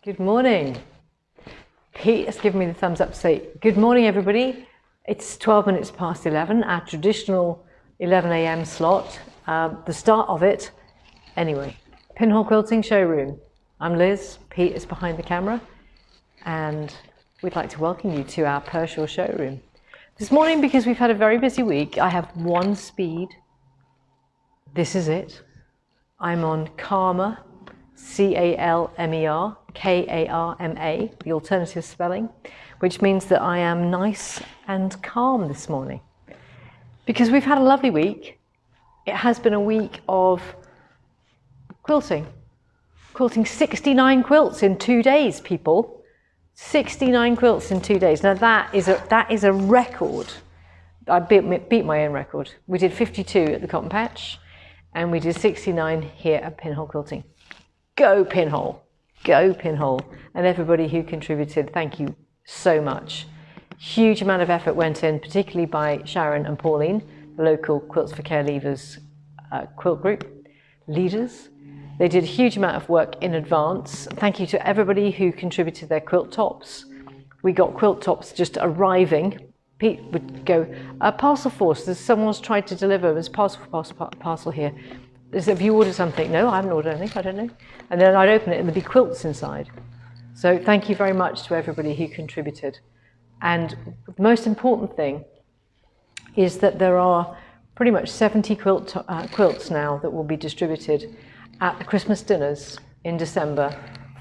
Good morning. Pete has given me the thumbs up to say, good morning everybody. It's 12 minutes past 11, our traditional 11 a.m. slot, the start of it. Anyway, Pinhole Quilting Showroom. I'm Liz, Pete is behind the camera, and we'd like to welcome you to our Pershore showroom. This morning, because we've had a very busy week, I have one speed. This is it. I'm on Karma, C-A-L-M-E-R, K-A-R-M-A, the alternative spelling, which means that I am nice and calm this morning. Because we've had a lovely week. It has been a week of quilting. Quilting 69 quilts in 2 days, people. 69 quilts in 2 days. Now that is a record. I beat my own record. We did 52 at the Cotton Patch, and we did 69 here at Pinhole Quilting. Go Pinhole, go Pinhole. And everybody who contributed, thank you so much. Huge amount of effort went in, particularly by Sharon and Pauline, the local Quilts for Care Leavers quilt group leaders. They did a huge amount of work in advance. Thank you to everybody who contributed their quilt tops. We got quilt tops just arriving. Pete would go, parcel force, someone's tried to deliver, there's parcel here. Have you ordered something? No, I haven't ordered anything, I don't know. And then I'd open it and there'd be quilts inside. So thank you very much to everybody who contributed. And the most important thing is that there are pretty much 70 quilts now that will be distributed at the Christmas dinners in December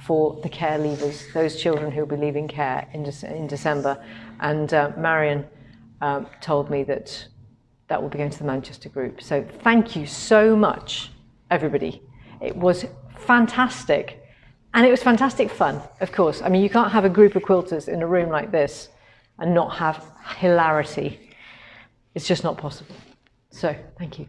for the care leavers, those children who will be leaving care in December. And Marion told me that will be going to the Manchester group. So thank you so much, everybody. It was fantastic. And it was fantastic fun, of course. I mean, you can't have a group of quilters in a room like this and not have hilarity. It's just not possible. So thank you.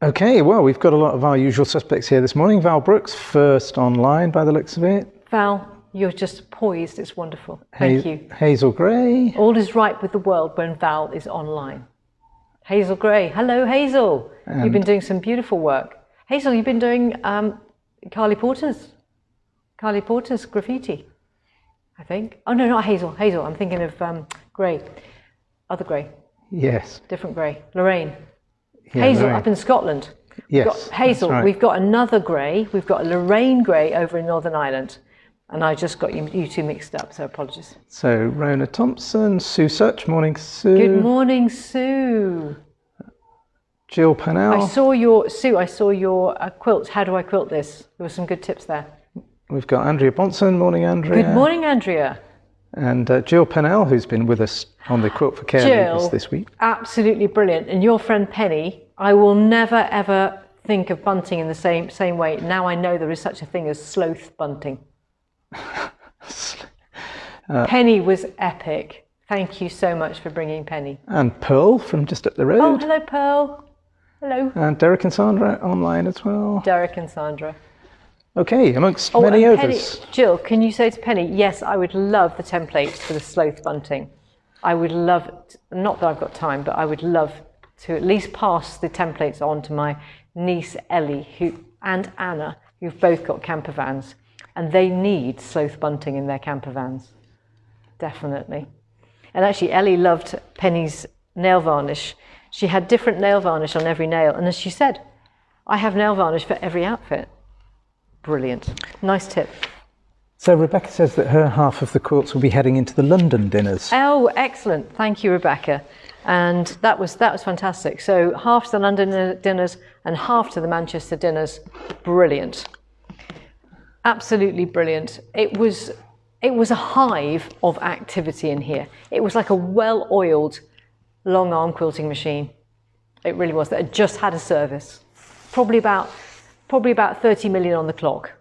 Okay, well, we've got a lot of our usual suspects here this morning. Val Brooks, first online by the looks of it. Val, you're just poised. It's wonderful. Thank you. Hazel Gray. All is right with the world when Val is online. Hazel Gray. Hello, Hazel. You've been doing some beautiful work. Hazel, you've been doing Carly Porter's graffiti, I think. Oh, no, not Hazel. Hazel. I'm thinking of Gray. Other Gray. Yes. Different Gray. Lorraine. Yeah, Hazel Lorraine. up in Scotland. Yes. Hazel. Right. We've got another Gray. We've got a Lorraine Gray over in Northern Ireland. And I just got you two mixed up, so apologies. So Rona Thompson, Sue Such, morning Sue. Good morning, Sue. Jill Pannell. I saw your quilt. How do I quilt this? There were some good tips there. We've got Andrea Bonson, morning Andrea. Good morning, Andrea. And Jill Pannell, who's been with us on the Quilt for Care Leavers this week. Absolutely brilliant. And your friend Penny, I will never ever think of bunting in the same way. Now I know there is such a thing as sloth bunting. Penny was epic. Thank you so much for bringing Penny. And Pearl from just up the road. Oh, hello, Pearl. Hello. And Derek and Sandra online as well. Derek and Sandra. Okay, amongst many others. Penny, Jill, can you say to Penny, yes, I would love the templates for the sloth bunting. I would love, not that I've got time, but I would love to at least pass the templates on to my niece Ellie and Anna, who've both got camper vans. And they need sloth bunting in their camper vans. Definitely. And actually, Ellie loved Penny's nail varnish. She had different nail varnish on every nail. And as she said, I have nail varnish for every outfit. Brilliant. Nice tip. So Rebecca says that her half of the quilts will be heading into the London dinners. Oh, excellent. Thank you, Rebecca. And that was fantastic. So half to the London dinners and half to the Manchester dinners. Brilliant. Absolutely brilliant. It was a hive of activity in here. It was like a well-oiled long arm quilting machine. It really was. That had just had a service. Probably about 30 million on the clock.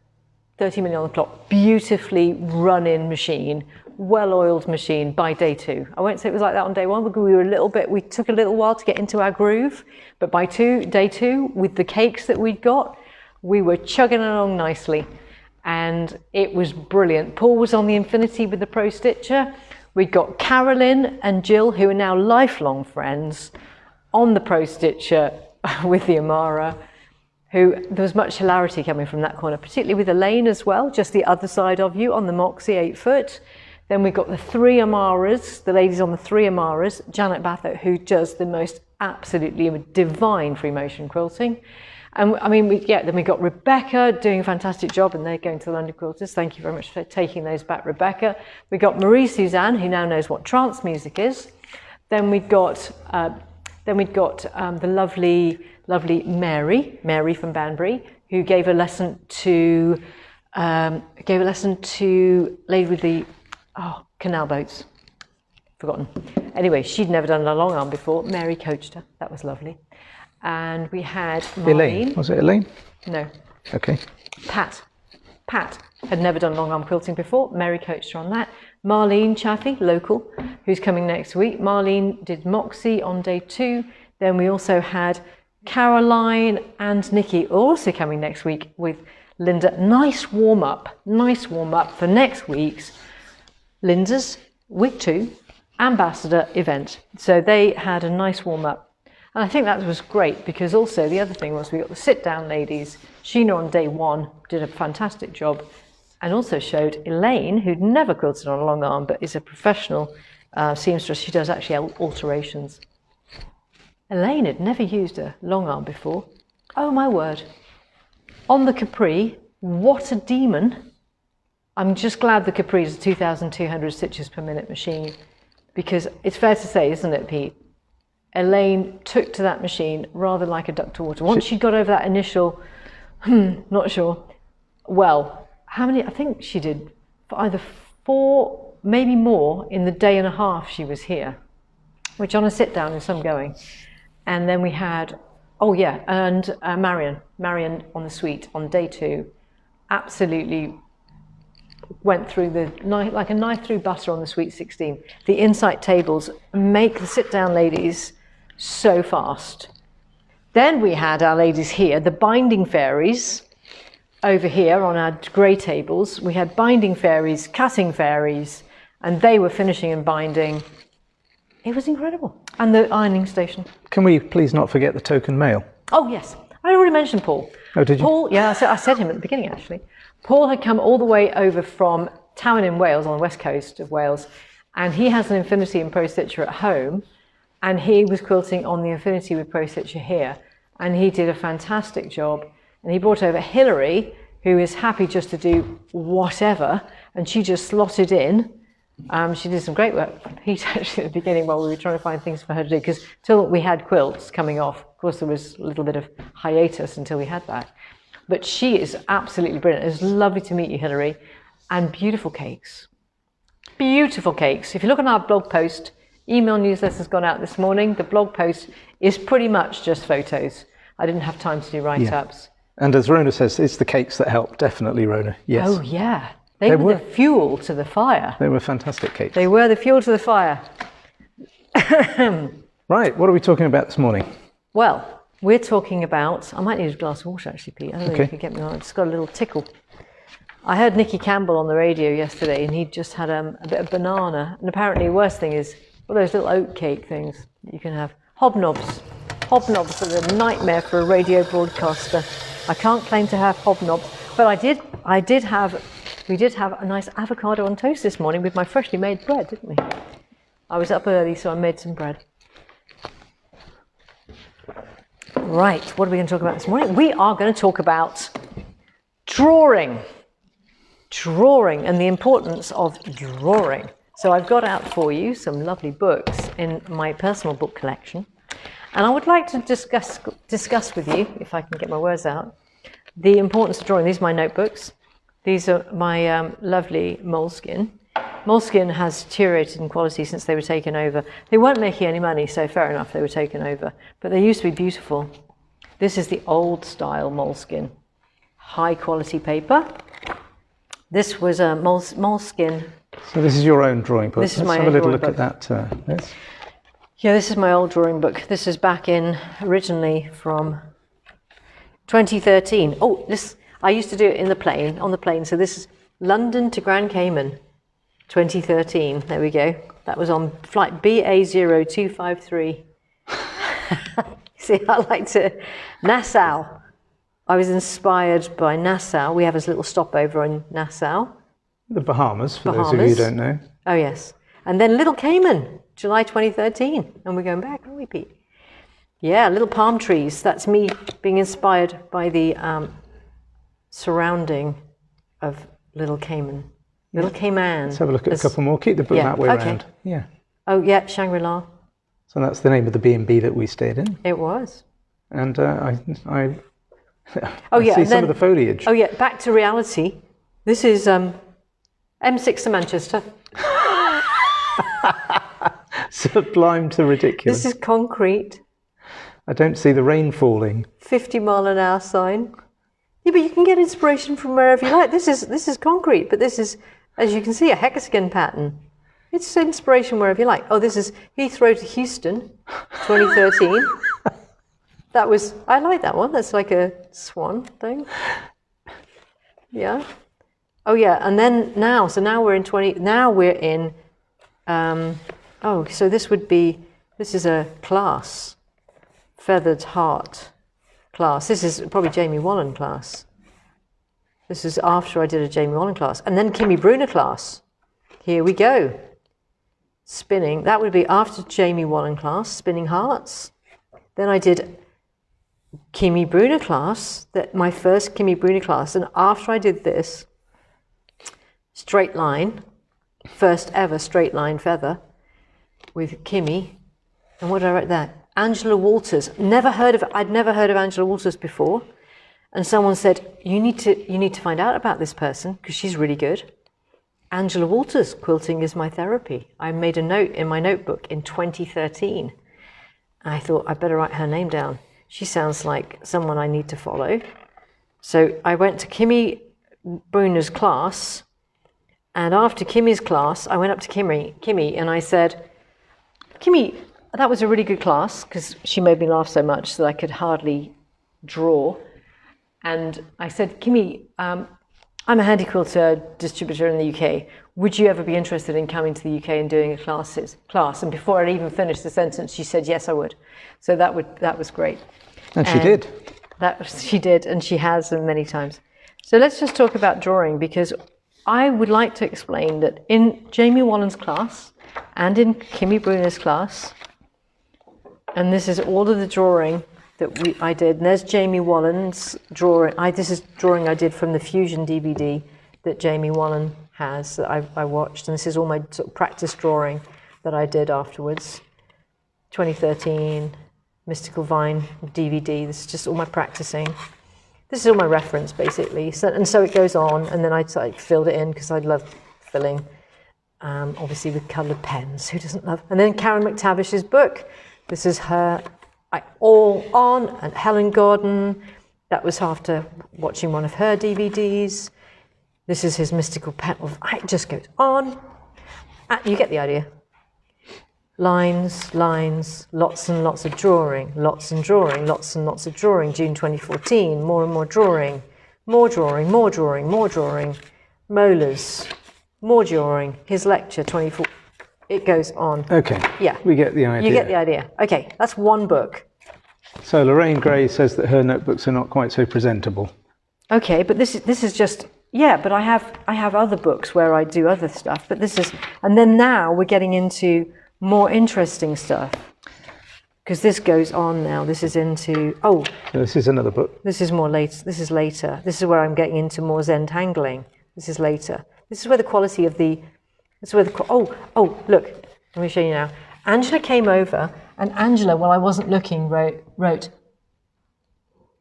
30 million on the clock. Beautifully run-in machine, well-oiled machine by day 2. I won't say it was like that on day 1 because we took a little while to get into our groove. But by day 2, with the cakes that we'd got, we were chugging along nicely. And it was brilliant. Paul was on the Infinity with the Pro Stitcher. We got Carolyn and Jill, who are now lifelong friends, on the Pro Stitcher with the Amara. who there was much hilarity coming from that corner, particularly with Elaine as well, just the other side of you on the Moxie 8-foot. Then we've got the three Amaras, the ladies on the three Amaras, Janet Bathett, who does the most absolutely divine free motion quilting. And I mean, then we got Rebecca doing a fantastic job, and they're going to the London Quilters. Thank you very much for taking those back, Rebecca. We got Marie Suzanne, who now knows what trance music is. Then we got the lovely Mary from Banbury, who gave a lesson to lady with the canal boats. Forgotten. Anyway, she'd never done a long arm before. Mary coached her. That was lovely. And we had Marlene. Elaine. Was it Elaine? No. Okay. Pat had never done long arm quilting before. Mary coached her on that. Marlene Chaffee, local, who's coming next week. Marlene did Moxie on day 2. Then we also had Caroline and Nikki also coming next week with Lynda. Nice warm up for next week's Lynda's Week 2 Ambassador event. So they had a nice warm up. And I think that was great, because also the other thing was we got the sit down ladies. Sheena on day 1 did a fantastic job, and also showed Elaine, who'd never quilted on a long arm but is a professional seamstress. She does actually alterations. Elaine had never used a long arm before. Oh my word. On the Capri, what a demon. I'm just glad the Capri is a 2,200 stitches per minute machine, because it's fair to say, isn't it, Pete? Elaine took to that machine rather like a duck to water. Once she got over that initial, not sure. Well, how many? I think she did either 4, maybe more, in the day and a half she was here, which on a sit down is some going. And then we had, Marion on the suite on day 2, absolutely went through like a knife through butter on the Sweet 16. The insight tables make the sit-down ladies so fast. Then we had our ladies here, the binding fairies, over here on our grey tables. We had binding fairies, cutting fairies, and they were finishing and binding. It was incredible. And the ironing station. Can we please not forget the token male? Oh, yes. I already mentioned Paul. Oh, did you? Paul, yeah, I said him at the beginning, actually. Paul had come all the way over from Tywyn in Wales, on the west coast of Wales, and he has an Infinity and Pro Stitcher at home, and he was quilting on the Infinity with Pro Stitcher here, and he did a fantastic job. And he brought over Hilary, who is happy just to do whatever, and she just slotted in. She did some great work. Pete actually at the beginning while we were trying to find things for her to do, because till we had quilts coming off, of course there was a little bit of hiatus until we had that. But she is absolutely brilliant. It was lovely to meet you, Hilary. And beautiful cakes. Beautiful cakes. If you look on our blog post, email newsletter's gone out this morning. The blog post is pretty much just photos. I didn't have time to do write-ups. Yeah. And as Rona says, it's the cakes that help. Definitely, Rona. Yes. Oh, yeah. They were the fuel to the fire. They were fantastic cakes. They were the fuel to the fire. Right, what are we talking about this morning? Well, we're talking about, I might need a glass of water actually, Pete. I don't know if you can get me on. I've just got a little tickle. I heard Nicky Campbell on the radio yesterday, and he just had a bit of banana. And apparently the worst thing is all those little oat cake things that you can have. Hobnobs. Hobnobs are a nightmare for a radio broadcaster. I can't claim to have hobnobs, but we did have a nice avocado on toast this morning with my freshly made bread, didn't we? I was up early, so I made some bread. Right, what are we going to talk about this morning? We are going to talk about drawing. Drawing and the importance of drawing. So I've got out for you some lovely books in my personal book collection. And I would like to discuss with you, if I can get my words out, the importance of drawing. These are my notebooks. These are my lovely moleskin. Moleskin has deteriorated in quality since they were taken over. They weren't making any money, so fair enough, they were taken over. But they used to be beautiful. This is the old style moleskin. High quality paper. This was a moleskin. So this is your own drawing book. This is my own own drawing book. Let's have a little look at that. Yes. Yeah, this is my old drawing book. This is back in, originally from 2013. Oh, this, I used to do it in the plane, on the plane. So this is London to Grand Cayman, 2013. There we go. That was on flight BA0253. See, I like to, Nassau. I was inspired by Nassau. We have this little stopover in Nassau. The Bahamas, for those of you who don't know. Oh, yes. And then Little Cayman, July 2013. And we're going back, aren't we, Pete? Yeah, little palm trees. That's me being inspired by the surrounding of Little Cayman. Little Cayman. Let's have a look at a couple more. Keep the book that way around. Yeah. Oh, yeah, Shangri-La. So that's the name of the B&B that we stayed in. It was. And Oh, I yeah, see some of the foliage. Oh, yeah, back to reality. This is M6 to Manchester. Sublime to ridiculous. This is concrete. I don't see the rain falling. 50-mile-an-hour sign. Yeah, but you can get inspiration from wherever you like. This is concrete, but this is, as you can see, a hexagon pattern. It's inspiration wherever you like. Oh, this is Heathrow to Houston, 2013. I like that one. That's like a swan thing. Yeah. Oh, yeah. And then now we're in so this is a class, feathered heart class. This is probably Jamie Wallen class. This is after I did a Jamie Wallen class. And then Kimmy Brunner class. Here we go. Spinning. That would be after Jamie Wallen class, spinning hearts. Then I did Kimmy Brunner class, my first Kimmy Brunner class. And after I did this, straight line, first ever straight line feather with Kimmy. And what did I write there? Angela Walters. I'd never heard of Angela Walters before. And someone said, you need to find out about this person because she's really good. Angela Walters, quilting is my therapy. I made a note in my notebook in 2013. I thought I better write her name down. She sounds like someone I need to follow. So I went to Kimmy Brunner's class. And after Kimmy's class, I went up to Kimmy and I said, Kimmy, that was a really good class because she made me laugh so much that I could hardly draw. And I said, Kimmy, I'm a handy quilter distributor in the UK. Would you ever be interested in coming to the UK and doing a class? And before I'd even finished the sentence, she said, yes, I would. So that was great. And she did. She did, and she has many times. So let's just talk about drawing, because I would like to explain that in Jamie Wallen's class and in Kimmy Brunner's class, and this is all of the drawing that I did. And there's Jamie Wallen's drawing. This is drawing I did from the Fusion DVD that Jamie Wallen has that I watched. And this is all my sort of practice drawing that I did afterwards. 2013, Mystical Vine DVD. This is just all my practicing. This is all my reference, basically. So it goes on. And then I filled it in because I love filling, obviously with coloured pens. Who doesn't love? And then Karen McTavish's book. This is her All On, and Helen Gordon. That was after watching one of her DVDs. This is his mystical pen. It just goes on. You get the idea. Lines, lots and lots of drawing, lots and drawing, lots and lots of drawing. June 2014, more and more drawing, more drawing, more drawing, more drawing. Molars, more drawing. His lecture, 24. It goes on. Okay. Yeah. We get the idea. You get the idea. Okay, that's one book. So Lorraine Gray says that her notebooks are not quite so presentable. Okay, but this is just, yeah, but I have other books where I do other stuff, but this is, and then now we're getting into more interesting stuff. Because this goes on now. This is into, so this is another book. This is more later. This is later. This is where I'm getting into more Zentangling. This is later. This is where the quality of the, look, let me show you now. Angela came over, and Angela, while I wasn't looking, wrote,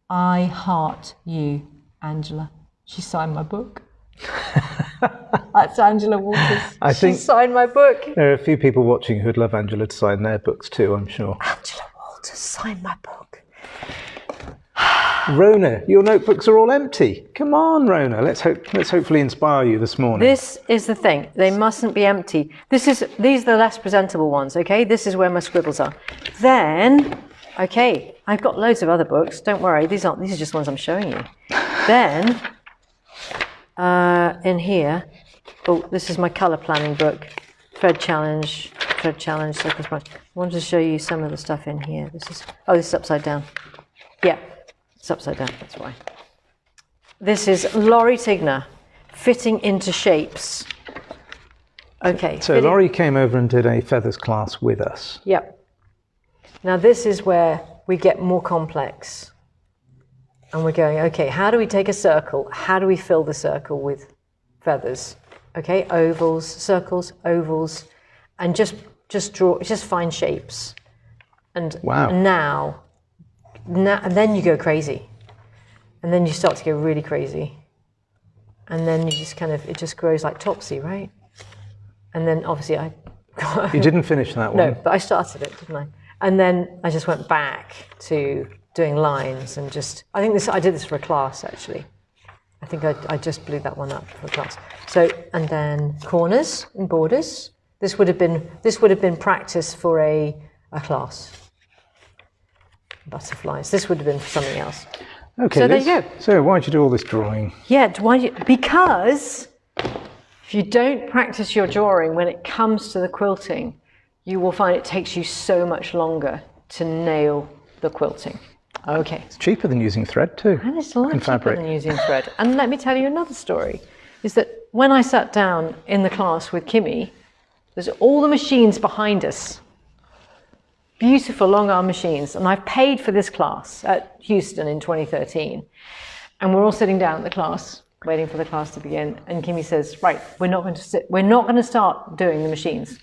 I heart you, Angela. She signed my book. That's Angela Walters. She signed my book. There are a few people watching who'd love Angela to sign their books too, I'm sure. Angela Walters signed my book. Rona, your notebooks are all empty. Come on, Rona. Let's hopefully inspire you this morning. This is the thing. They mustn't be empty. These are the less presentable ones, okay? This is where my scribbles are. Then, okay, I've got loads of other books. Don't worry. These are just ones I'm showing you. Then, in here, this is my colour planning book. Thread challenge, circles. I wanted to show you some of the stuff in here. This is upside down. Yeah. It's upside down, that's why. This is Laurie Tigner, fitting into shapes. Okay. So Laurie came over and did a feathers class with us. Yep. Now this is where we get more complex. And we're going, okay, how do we take a circle? How do we fill the circle with feathers? Okay, ovals, circles, ovals, and just find shapes. And wow. Now, and then you go crazy. And then you start to go really crazy. And then you just it just grows like Topsy, right? And then obviously You didn't finish that one. No, but I started it, didn't I? And then I just went back to doing lines and I did this for a class actually. I think I just blew that one up for a class. So, and then corners and borders. This would have been practice for a class. Butterflies. This would have been for something else. Okay. So there you go. So why did you do all this drawing? Yeah, because if you don't practice your drawing when it comes to the quilting, you will find it takes you so much longer to nail the quilting. Okay. It's cheaper than using thread too. And it's a lot cheaper than using thread. And let me tell you another story, is that when I sat down in the class with Kimmy, there's all the machines behind us. Beautiful long arm machines. And I paid for this class at Houston in 2013. And we're all sitting down at the class, waiting for the class to begin. And Kimmy says, right, we're not going to start doing the machines.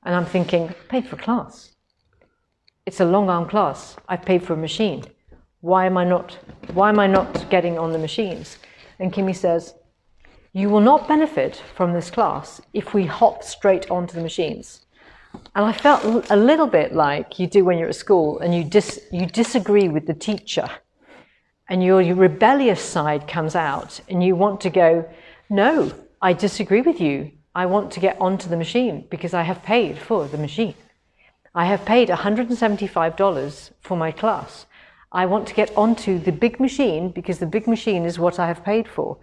And I'm thinking, paid for a class. It's a long arm class. I've paid for a machine. Why am I not getting on the machines? And Kimmy says, you will not benefit from this class if we hop straight onto the machines. And I felt a little bit like you do when you're at school and you disagree with the teacher and your rebellious side comes out and you want to go, no, I disagree with you. I want to get onto the machine because I have paid for the machine. I have paid $175 for my class. I want to get onto the big machine because the big machine is what I have paid for.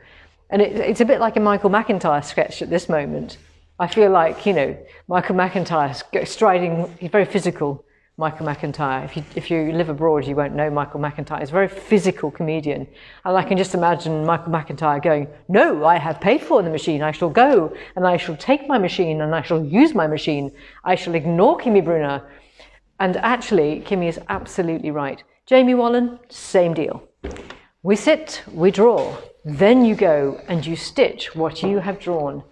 And it's a bit like a Michael McIntyre sketch at this moment. I feel like, Michael McIntyre striding, he's very physical, Michael McIntyre. If you live abroad, you won't know Michael McIntyre. He's a very physical comedian. And I can just imagine Michael McIntyre going, no, I have paid for the machine. I shall go and I shall take my machine and I shall use my machine. I shall ignore Kimmy Brunner. And actually, Kimmy is absolutely right. Jamie Wallen, same deal. We sit, we draw, then you go and you stitch what you have drawn.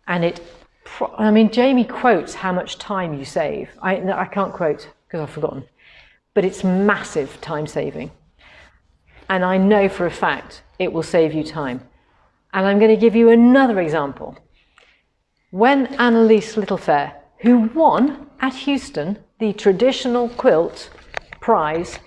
And Jamie quotes how much time you save. I can't quote because I've forgotten, but it's massive time saving. And I know for a fact it will save you time. And I'm going to give you another example. When Annalise Littlefair, who won at Houston the traditional quilt prize,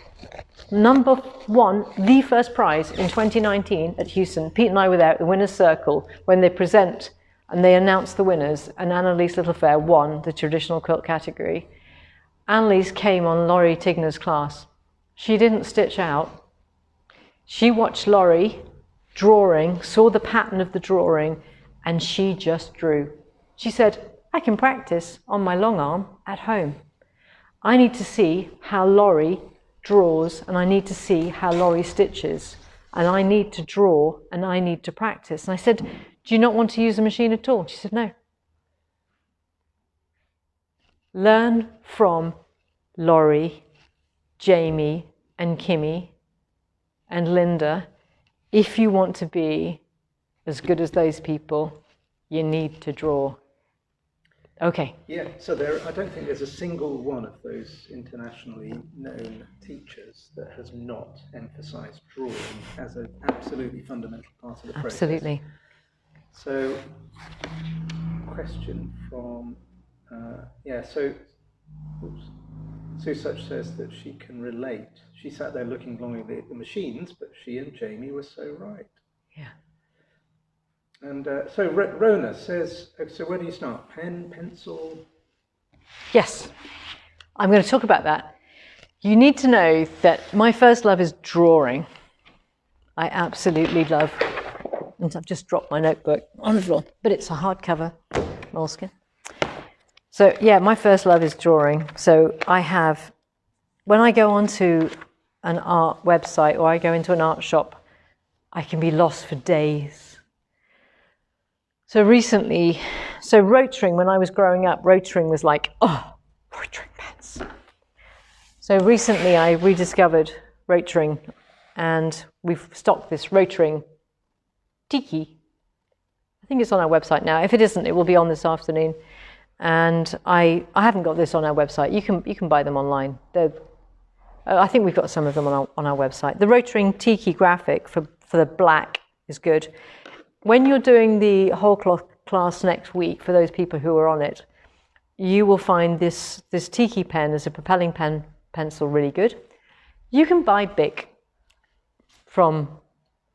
number one, the first prize in 2019 at Houston, Pete and I were there at the winner's circle when they present and they announce the winners, and Annalise Littlefair won the traditional quilt category. Annalise came on Laurie Tigner's class. She didn't stitch out. She watched Laurie drawing, saw the pattern of the drawing, and she just drew. She said, I can practice on my long arm at home. I need to see how Laurie draws, and I need to see how Laurie stitches, and I need to draw, and I need to practice. And I said, do you not want to use a machine at all? She said, no. Learn from Laurie, Jamie, and Kimmy, and Lynda. If you want to be as good as those people, you need to draw. Okay. Yeah, so I don't think there's a single one of those internationally known teachers that has not emphasised drawing as an absolutely fundamental part of the process. Absolutely. So, question from, Sue Such says that she can relate. She sat there looking longingly at the machines, but she and Jamie were so right. Yeah. And so Rona says, so where do you start? Pen, pencil? Yes, I'm going to talk about that. You need to know that my first love is drawing. I absolutely love, and I've just dropped my notebook on the floor, but it's a hardcover moleskin. So yeah, my first love is drawing. So when I go onto an art website or I go into an art shop, I can be lost for days. So recently, rotoring, when I was growing up, rotoring was like, oh, rotoring pens. So recently I rediscovered rotoring, and we've stocked this rotoring tiki. I think it's on our website now. If it isn't, it will be on this afternoon. And I haven't got this on our website. You can buy them online. I think we've got some of them on our website. The rotoring tiki graphic for the black is good. When you're doing the Wholecloth class next week, for those people who are on it, you will find this tiki pen as a propelling pencil really good. You can buy Bic from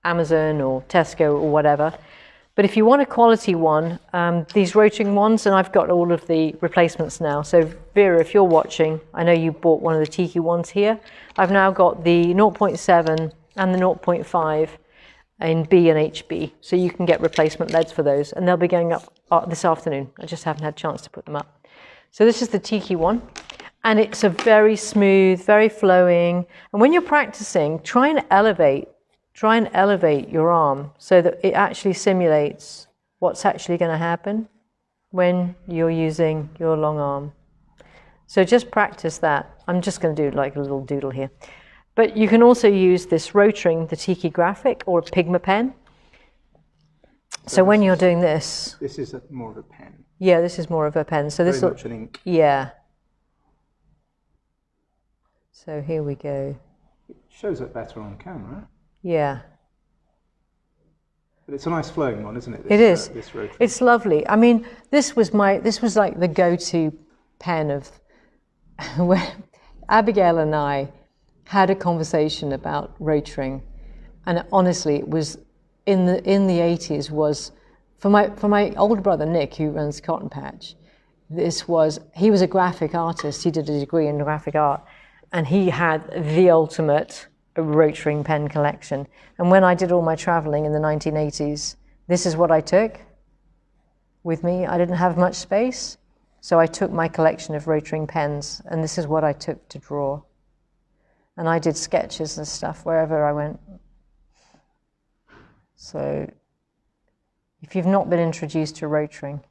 Amazon or Tesco or whatever, but if you want a quality one, these rotoring ones, and I've got all of the replacements now. So Vera, if you're watching, I know you bought one of the tiki ones here. I've now got the 0.7 and the 0.5 in B and HB, so you can get replacement leads for those, and they'll be going up this afternoon. I just haven't had a chance to put them up. So this is the tiki one, and it's a very smooth, very flowing, and when you're practicing, try and elevate your arm so that it actually simulates what's actually going to happen when you're using your long arm. So just practice that. I'm just going to do like a little doodle here. But you can also use this rotoring, the tiki graphic, or a Pigma pen. So when you're doing this... This is more of a pen. Yeah, this is more of a pen. So this Very much an ink. Yeah. So here we go. It shows up better on camera. Yeah. But it's a nice flowing one, isn't it? It is. This rotoring. It's lovely. I mean, this was like the go-to pen of when Abigail and I had a conversation about rotoring, and honestly, it was in the 80s. Was for my older brother Nick, who runs Cotton Patch. He was a graphic artist. He did a degree in graphic art, and he had the ultimate rotoring pen collection. And when I did all my traveling in the 1980s, this is what I took with me. I didn't have much space, so I took my collection of rotoring pens, and this is what I took to draw. And I did sketches and stuff wherever I went. So if you've not been introduced to rotoring,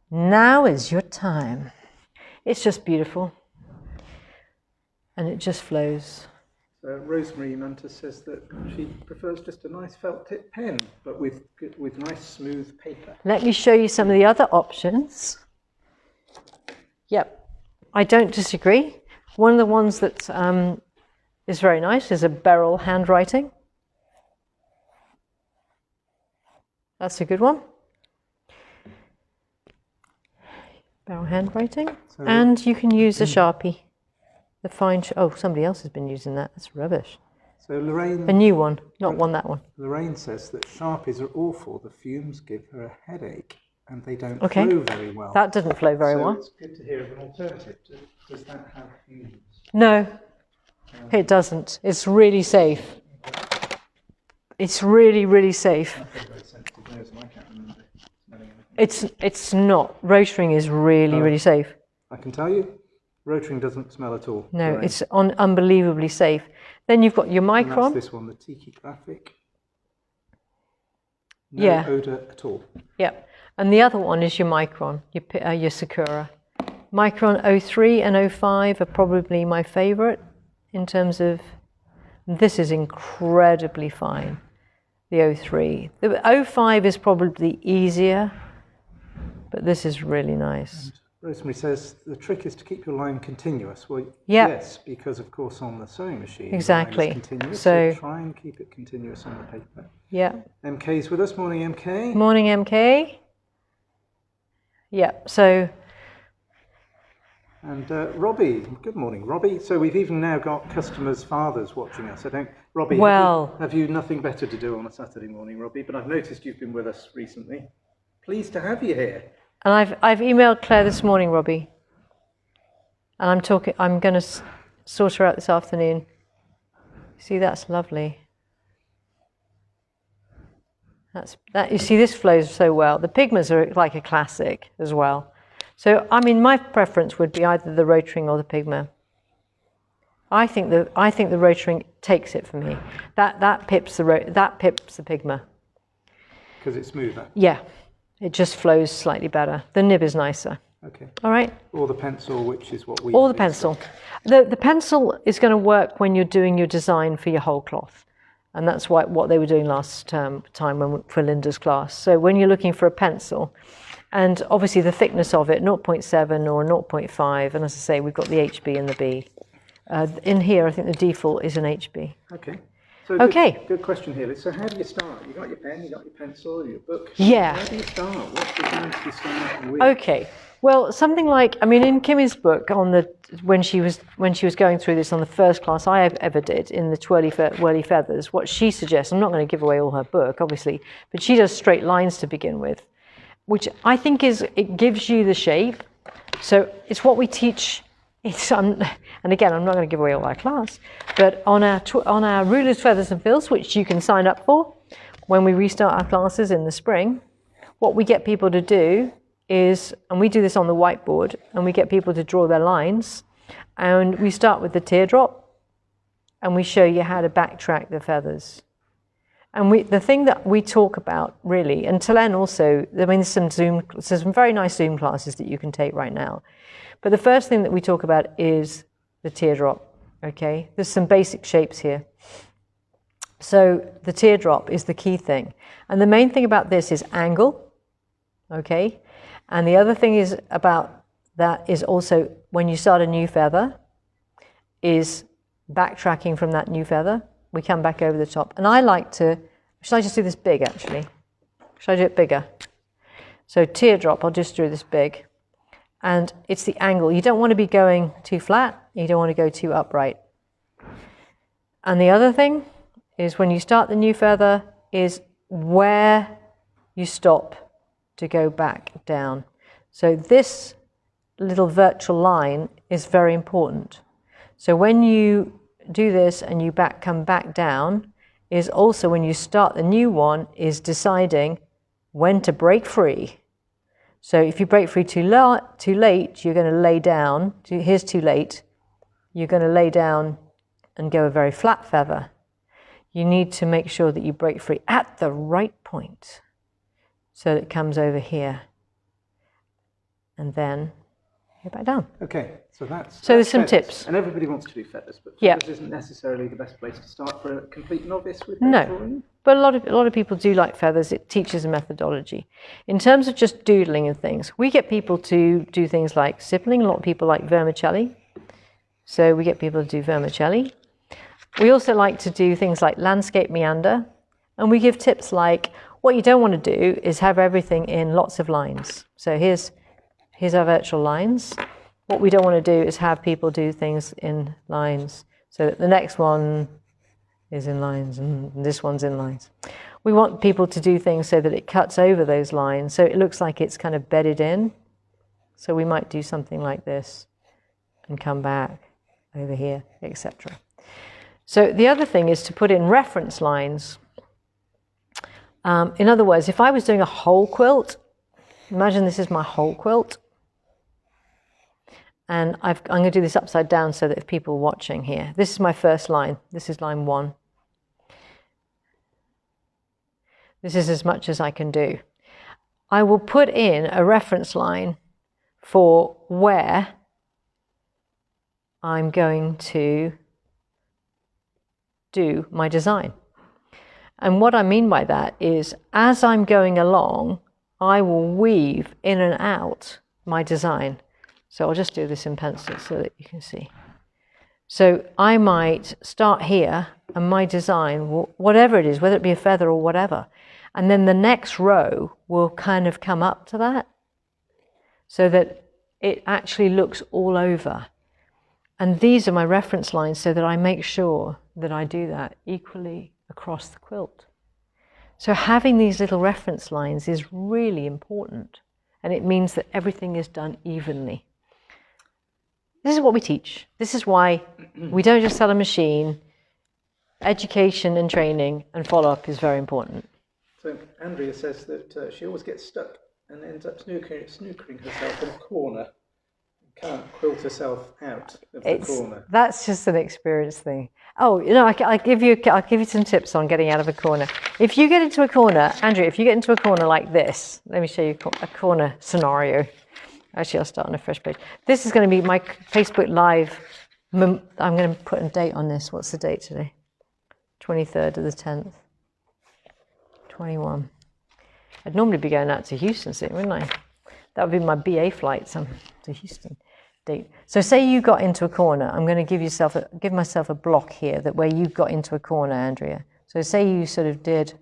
now is your time. It's just beautiful. And it just flows. Rosemary Munter says that she prefers just a nice felt tip pen, but with nice smooth paper. Let me show you some of the other options. Yep, I don't disagree. One of the ones that is very nice is a Beryl handwriting. That's a good one. Beryl handwriting. And you can use a Sharpie. The fine, somebody else has been using that. That's rubbish. So Lorraine... A new one, not that one. Lorraine says that Sharpies are awful. The fumes give her a headache, and they don't flow very well. That didn't flow very well. It's good to hear of an alternative. Does that have fumes? No, it doesn't. It's really safe. It's really, really safe. I've got a very sensitive nose, and I can't remember smelling anything. It's not. Rotoring is really, really safe. I can tell you, rotoring doesn't smell at all. No, Lorraine. it's unbelievably safe. Then you've got your micron. And that's this one, the Tiki Graphic. No odour at all. Yep. And the other one is your micron, your Sakura. Micron 03 and 05 are probably my favourite in terms of, this is incredibly fine, the 03. The 05 is probably easier, but this is really nice. And Rosemary says the trick is to keep your line continuous. Well, yep. Yes, because of course on the sewing machine, exactly. The line is continuous, so try and keep it continuous on the paper. Yeah. MK's with us. Morning, MK. Morning, MK. Yeah. So. And Robbie, good morning, Robbie. So we've even now got customers' fathers watching us. Robbie, have you nothing better to do on a Saturday morning, Robbie? But I've noticed you've been with us recently. Pleased to have you here. And I've emailed Claire this morning, Robbie. And I'm going to sort her out this afternoon. See, that's lovely. You see, this flows so well. The Pigmas are like a classic as well. So, I mean, my preference would be either the Rotoring or the Pigma. I think the rotoring takes it for me. That pips the Pigma. Because it's smoother. Yeah, it just flows slightly better. The nib is nicer. Okay. All right. Or the pencil, which is what we. Or the pencil. The pencil is going to work when you're doing your design for your whole cloth, and that's what they were doing last time for Lynda's class. So when you're looking for a pencil, and obviously the thickness of it, 0.7 or 0.5, and as I say, we've got the HB and the B. In here, I think the default is an HB. Okay. So good question here. So how do you start? You got your pen, you got your pencil, your book. Yeah. How do you start? What designs do you start with? Okay. Well, something like, I mean, in Kimmy's book when she was going through this on the first class I ever did in the Whirly Feathers, what she suggests, I'm not going to give away all her book, obviously, but she does straight lines to begin with, which I think it gives you the shape. So it's what we teach. And again, I'm not going to give away all our class, but on our Rulers, Feathers and Fills, which you can sign up for when we restart our classes in the spring, what we get people to do is, and we do this on the whiteboard, and we get people to draw their lines, and we start with the teardrop, and we show you how to backtrack the feathers. And the thing that we talk about really, and Telen also, I mean, there's some very nice Zoom classes that you can take right now. But the first thing that we talk about is the teardrop, okay? There's some basic shapes here. So the teardrop is the key thing. And the main thing about this is angle, okay? And the other thing is about that is also when you start a new feather is backtracking from that new feather. We come back over the top. And I like to, should I just do this big actually? Should I do it bigger? So teardrop, I'll just do this big. And it's the angle. You don't want to be going too flat. You don't want to go too upright. And the other thing is when you start the new feather is where you stop to go back down. So this little virtual line is very important. So when you do this and you come back down is also when you start the new one is deciding when to break free. So if you break free too late, you're going to lay down. Here's too late. You're going to lay down and go a very flat feather. You need to make sure that you break free at the right point so that it comes over here. And then go back down. Okay, so that's there's some feathers. tips. And everybody wants to do feathers, but yeah. feathers isn't necessarily the best place to start for a complete novice with no. But a lot of people do like feathers. It teaches a methodology. In terms of just doodling and things, we get people to do things like stippling. A lot of people like vermicelli. So we get people to do vermicelli. We also like to do things like landscape meander. And we give tips like, what you don't want to do is have everything in lots of lines. So here's our virtual lines. What we don't want to do is have people do things in lines. So that the next one is in lines and this one's in lines. We want people to do things so that it cuts over those lines, so it looks like it's kind of bedded in. So we might do something like this and come back over here, etc. So the other thing is to put in reference lines. In other words, if I was doing a whole quilt, imagine this is my whole quilt. And I'm going to do this upside down so that if people are watching here, this is my first line. This is line 1. This is as much as I can do. I will put in a reference line for where I'm going to do my design. And what I mean by that is as I'm going along, I will weave in and out my design. So I'll just do this in pencil so that you can see. So I might start here and my design, whatever it is, whether it be a feather or whatever, and then the next row will kind of come up to that so that it actually looks all over. And these are my reference lines so that I make sure that I do that equally across the quilt. So having these little reference lines is really important, and it means that everything is done evenly. This is what we teach. This is why we don't just sell a machine. Education and training and follow-up is very important. So Andrea says that she always gets stuck and ends up snookering herself in a corner, can't quilt herself out of the corner. That's just an experience thing. Oh, you know, I'll give you some tips on getting out of a corner. If you get into a corner, Andrea, if you get into a corner like this, let me show you a corner scenario. Actually, I'll start on a fresh page. This is going to be my Facebook Live. I'm going to put a date on this. What's the date today? 23rd of the 10th. 21. I'd normally be going out to Houston soon, wouldn't I? That would be my BA flight to Houston date. So say you got into a corner. I'm going to give myself a block here that where you got into a corner, Andrea. So say you sort of did,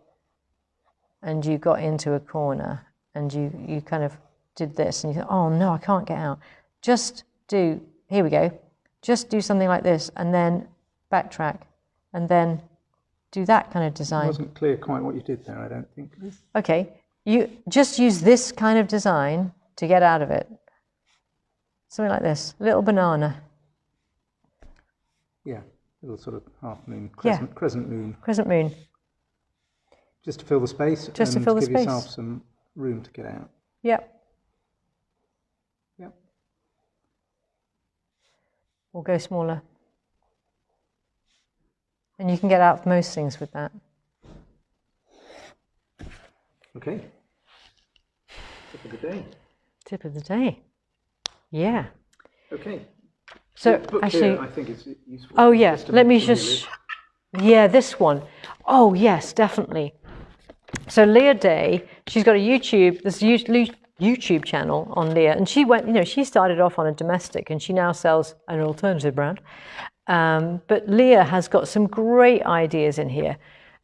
and you got into a corner, and you kind of did this, and you thought, oh no, I can't get out. Just do, here we go. Just do something like this, and then backtrack, and then do that kind of design. It wasn't clear quite what you did there, I don't think. Okay, you just use this kind of design to get out of it. Something like this, little banana. Yeah, little sort of half moon, crescent moon. Crescent moon. Just to fill the space. Just to fill the space. Give yourself some room to get out. Yep. Yep. Or go smaller. And you can get out of most things with that. Okay. Tip of the day. Tip of the day. Yeah. Okay. So book actually, here, I think it's useful. Oh yeah, let me just. Yeah, this one. Oh yes, definitely. So Leah Day, she's got a YouTube. This YouTube channel on Leah, and she went. You know, she started off on a domestic, and she now sells an alternative brand. But Leah has got some great ideas in here,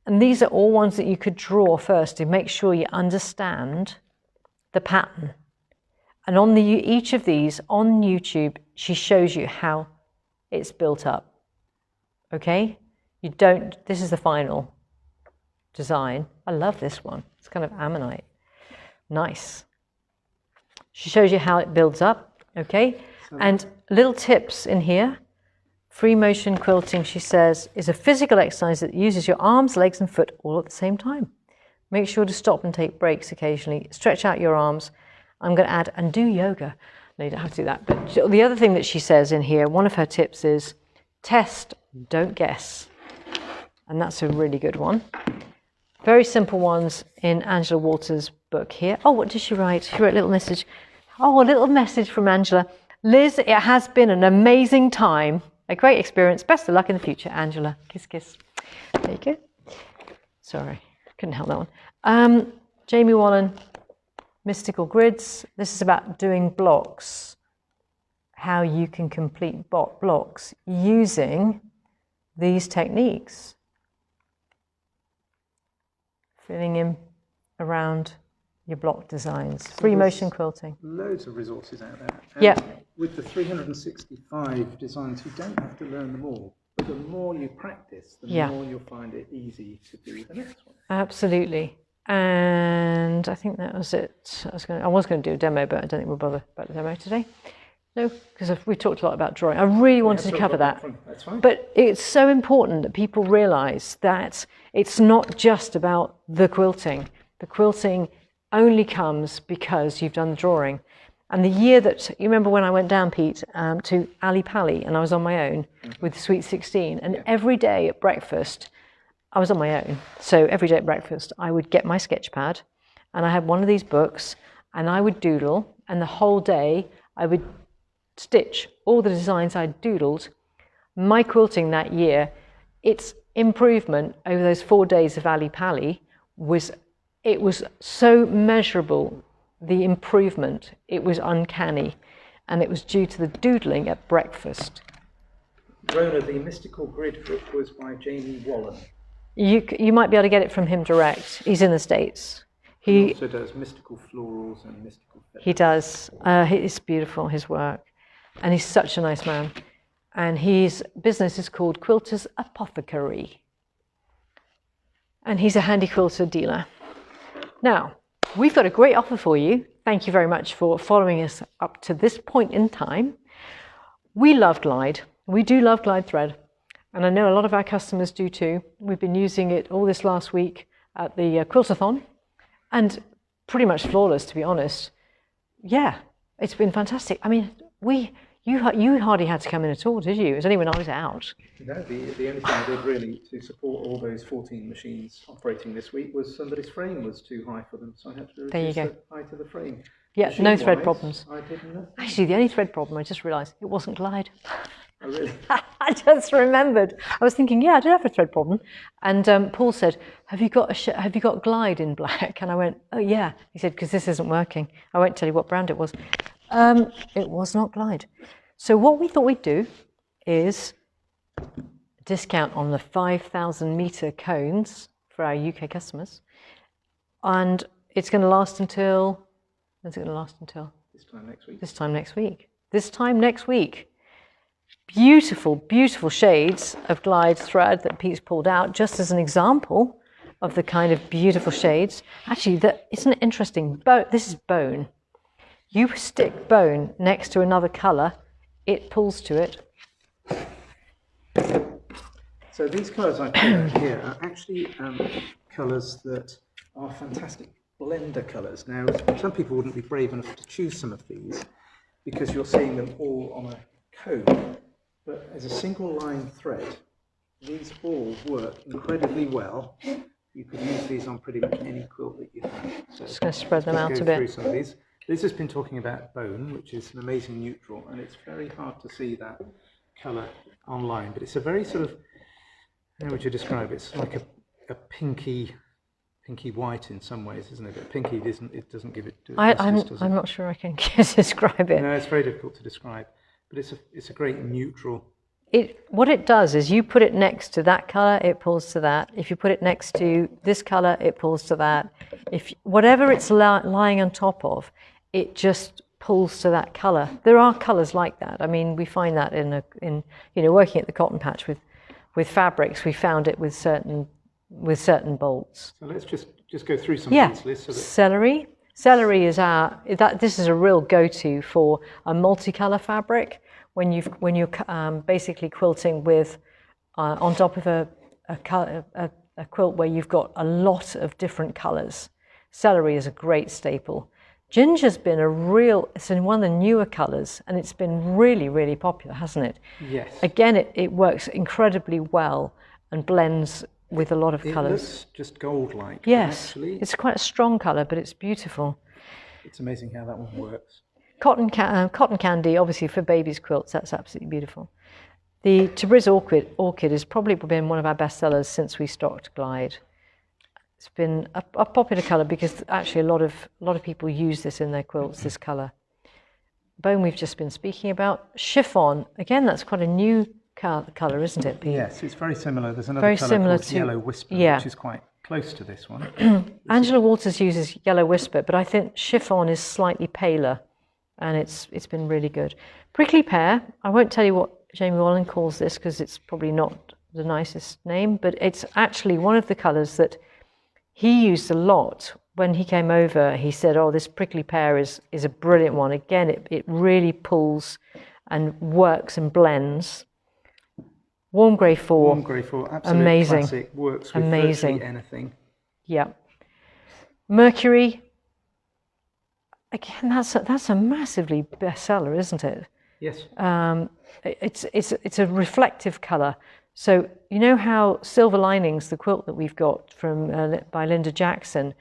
and these are all ones that you could draw first to make sure you understand the pattern. And on each of these on YouTube, she shows you how it's built up. Okay, this is the final design. I love this one. It's kind of ammonite. Nice. She shows you how it builds up. Okay, and little tips in here. Free motion quilting, she says, is a physical exercise that uses your arms, legs and foot all at the same time. Make sure to stop and take breaks occasionally. Stretch out your arms. I'm going to add, and do yoga. No, you don't have to do that. But the other thing that she says in here, one of her tips is test, don't guess. And that's a really good one. Very simple ones in Angela Walters' book here. Oh, what did she write? She wrote a little message. Oh, a little message from Angela. Liz, it has been an amazing time. A great experience. Best of luck in the future, Angela. Kiss, kiss. There you go. Sorry, couldn't help that one. Jamie Wallen, Mystical Grids. This is about doing blocks. How you can complete blocks using these techniques. Filling in around your block designs. So free motion quilting. Loads of resources out there. Yeah. With the 365 designs, you don't have to learn them all. But the more you practice, the more you'll find it easy to do the next one. Absolutely. And I think that was it. I was going to do a demo, but I don't think we'll bother about the demo today. No, because we talked a lot about drawing. I really wanted to cover that. That's fine. But it's so important that people realise that it's not just about the quilting. The quilting only comes because you've done the drawing. And the year that, you remember when I went down, Pete, to Ali Pali, and I was on my own with Sweet 16, and every day at breakfast, I was on my own. So every day at breakfast, I would get my sketch pad, and I had one of these books, and I would doodle, and the whole day I would stitch all the designs I'd doodled. My quilting that year, its improvement over those 4 days of Ali Pali was so measurable. The improvement, it was uncanny, and it was due to the doodling at breakfast. Rona, the Mystical Grid book was by Jamie Wallen. You might be able to get it from him direct. He's in the States. He also does mystical florals and mystical feathers. He does. It's beautiful, his work. And he's such a nice man. And his business is called Quilter's Apothecary. And he's a handy quilter dealer. Now, we've got a great offer for you. Thank you very much for following us up to this point in time. We love Glide. We do love Glide thread. And I know a lot of our customers do too. We've been using it all this last week at the Quiltathon. And pretty much flawless, to be honest. Yeah, it's been fantastic. I mean, you hardly had to come in at all, did you? It was only when I was out. No, the only thing I did really to support all those 14 machines operating this week was somebody's frame was too high for them, so I had to reduce the height of the frame. Yeah, no thread problems. I didn't know. Actually, the only thread problem, I just realised, it wasn't Glide. Oh, really? I just remembered. I was thinking, yeah, I do have a thread problem. And Paul said, have you got Glide in black? And I went, oh, yeah. He said, because this isn't working. I won't tell you what brand it was. It was not Glide. So what we thought we'd do is discount on the 5,000 metre cones for our UK customers. And it's going to last until, when's it going to last until? This time next week. This time next week. This time next week. Beautiful, beautiful shades of Glide thread that Pete's pulled out, just as an example of the kind of beautiful shades. Actually, isn't it interesting? This is bone. You stick bone next to another colour, it pulls to it. So these colours I put out here are actually colours that are fantastic blender colours. Now, some people wouldn't be brave enough to choose some of these because you're seeing them all on a cone. But as a single line thread, these all work incredibly well. You could use these on pretty much any quilt that you have. So just going to spread them out a bit. Through some of these. Liz has been talking about bone, which is an amazing neutral, and it's very hard to see that colour online. But it's a very sort of, how would you describe it? It's like a pinky white in some ways, isn't it? But pinky doesn't give it. I'm not sure I can describe it. No, it's very difficult to describe. But it's a great neutral. What it does is you put it next to that colour, it pulls to that. If you put it next to this colour, it pulls to that. Whatever it's lying on top of, it just pulls to that colour. There are colours like that. I mean, we find that in working at the cotton patch with fabrics. We found it with certain bolts. So let's just go through some of these lists. Celery. Celery is this is a real go-to for a multicolour fabric when you're basically quilting with on top of a quilt where you've got a lot of different colours. Celery is a great staple. Ginger's been it's in one of the newer colours, and it's been really, really popular, hasn't it? Yes. Again, it works incredibly well and blends with a lot of colours. It looks just gold-like. Yes, actually, it's quite a strong colour, but it's beautiful. It's amazing how that one works. Cotton candy, obviously for babies' quilts, that's absolutely beautiful. The Tabriz Orchid has probably been one of our best sellers since we stocked Glide. It's been a popular colour because actually a lot of people use this in their quilts, this colour. Bone we've just been speaking about. Chiffon, again, that's quite a new colour, isn't it, Pete? Yes, it's very similar. There's another colour called Yellow Whisper, which is quite close to this one. Angela Waters uses Yellow Whisper, but I think Chiffon is slightly paler, and it's been really good. Prickly Pear, I won't tell you what Jamie Wallen calls this because it's probably not the nicest name, but it's actually one of the colours that he used a lot when he came over. He said, oh, this Prickly Pear is a brilliant one. Again, it really pulls and works and blends. Warm Grey 4. Warm Grey 4, absolute amazing. Classic, works with virtually anything. Yeah. Mercury, again, that's a massively bestseller, isn't it? Yes. It's a reflective colour. So you know how Silver Linings, the quilt that we've got from by Lynda Jackson,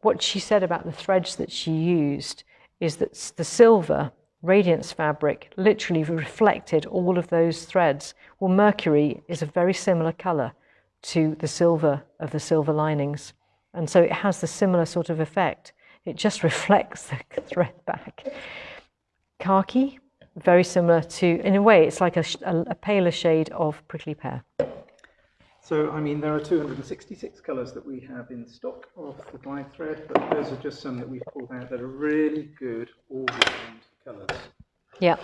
what she said about the threads that she used is that the silver Radiance Fabric literally reflected all of those threads. Well, Mercury is a very similar colour to the silver of the Silver Linings, and so it has the similar sort of effect. It just reflects the thread back. Khaki, very similar to, in a way, it's like a paler shade of Prickly Pear. So, I mean, there are 266 colours that we have in stock of the Glide thread, but those are just some that we've pulled out that are really good all-round colours. Yeah.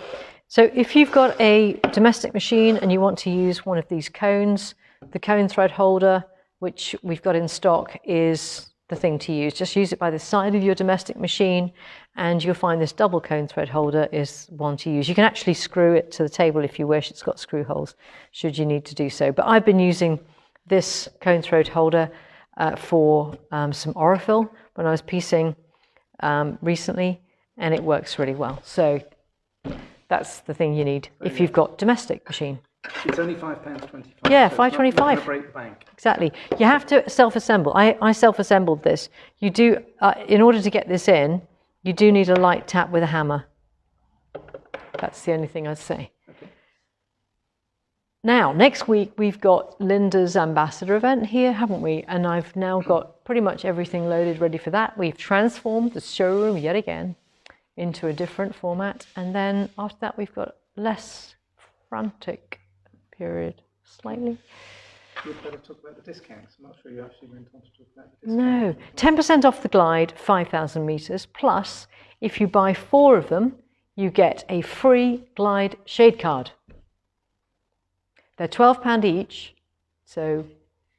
So if you've got a domestic machine and you want to use one of these cones, the cone thread holder, which we've got in stock, is the thing to use. Just use it by the side of your domestic machine and you'll find this double cone thread holder is one to use. You can actually screw it to the table if you wish. It's got screw holes should you need to do so. But I've been using this cone thread holder for some Aurifil when I was piecing recently, and it works really well. So That's the thing you need if you've got domestic machine. It's only £5.25. Yeah, so £5.25. Break the bank. Exactly. You have to self-assemble. I self-assembled this. You do, in order to get this in, you do need a light tap with a hammer. That's the only thing I'd say. Okay. Now, next week we've got Lynda's ambassador event here, haven't we? And I've now got pretty much everything loaded, ready for that. We've transformed the showroom yet again into a different format. And then after that, we've got less frantic period, slightly. You'd better talk about the discounts. I'm not sure you actually went on to talk about the discounts. No, 10% off the glide, 5,000 metres. Plus, if you buy 4 of them, you get a free glide shade card. They're £12 each, so...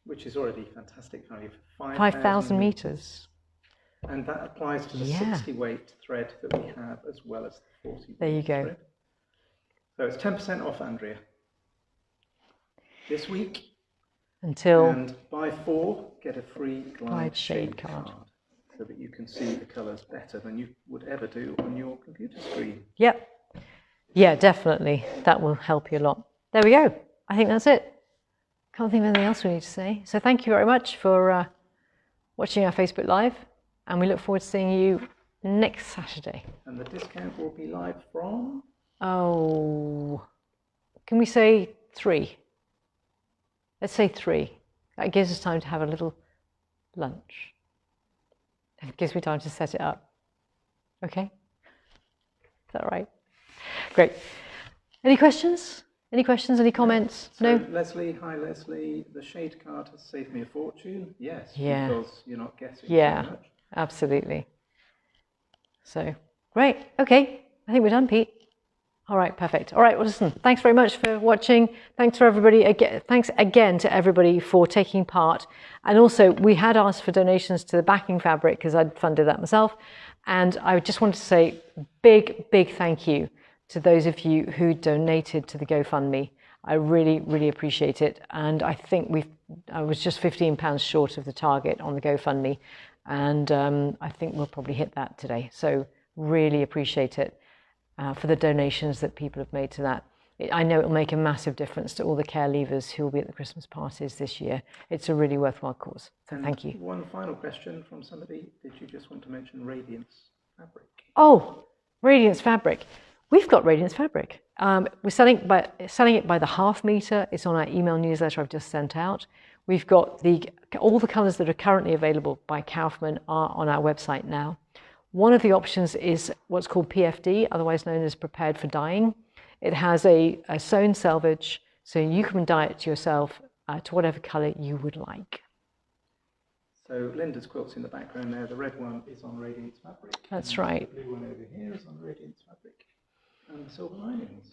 Which is already fantastic value for 5,000 metres. And that applies to the 60 weight thread that we have as well as the 40 weight There you go. thread. So it's 10% off, Andrea. This week. And buy 4, get a free glide shade card. So that you can see the colours better than you would ever do on your computer screen. Yep. Yeah, definitely. That will help you a lot. There we go. I think that's it. Can't think of anything else we need to say. So thank you very much for watching our Facebook Live. And we look forward to seeing you next Saturday. And the discount will be live from? Oh, can we say 3? Let's say 3. That gives us time to have a little lunch. It gives me time to set it up. Okay? Is that right? Great. Any questions? Any questions? Any comments? So, no? Leslie, hi Leslie. The shade card has saved me a fortune. Yes, yeah. Because you're not guessing yeah, so much. Absolutely. So, great. Okay. I think we're done, Pete. All right, perfect. All right, well, listen, thanks very much for watching. Thanks for everybody. Thanks again to everybody for taking part. And also, we had asked for donations to the backing fabric because I'd funded that myself. And I just wanted to say big, big thank you to those of you who donated to the GoFundMe. I really, really appreciate it. And I think I was just £15 short of the target on the GoFundMe. And I think we'll probably hit that today. So really appreciate it. For the donations that people have made to that. I know it will make a massive difference to all the care leavers who will be at the Christmas parties this year. It's a really worthwhile cause. So thank you. One final question from somebody. Did you just want to mention Radiance Fabric? Oh, Radiance Fabric. We've got Radiance Fabric. We're selling it by the half metre. It's on our email newsletter I've just sent out. We've got all the colours that are currently available by Kaufman are on our website now. One of the options is what's called PFD, otherwise known as prepared for dyeing. It has a sewn selvage, so you can dye it to yourself to whatever colour you would like. So Lynda's quilt's in the background there. The red one is on Radiance Fabric. That's right. The blue one over here is on Radiance Fabric. And the silver linings.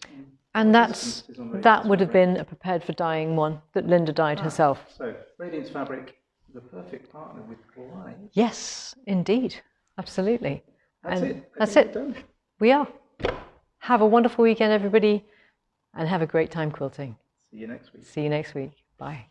And that would have been a prepared for dyeing one that Lynda dyed herself. So Radiance Fabric, the perfect partner with glide. Yes, indeed. Absolutely. That's it. That's it. Done. We are. Have a wonderful weekend, everybody, and have a great time quilting. See you next week. See you next week. Bye.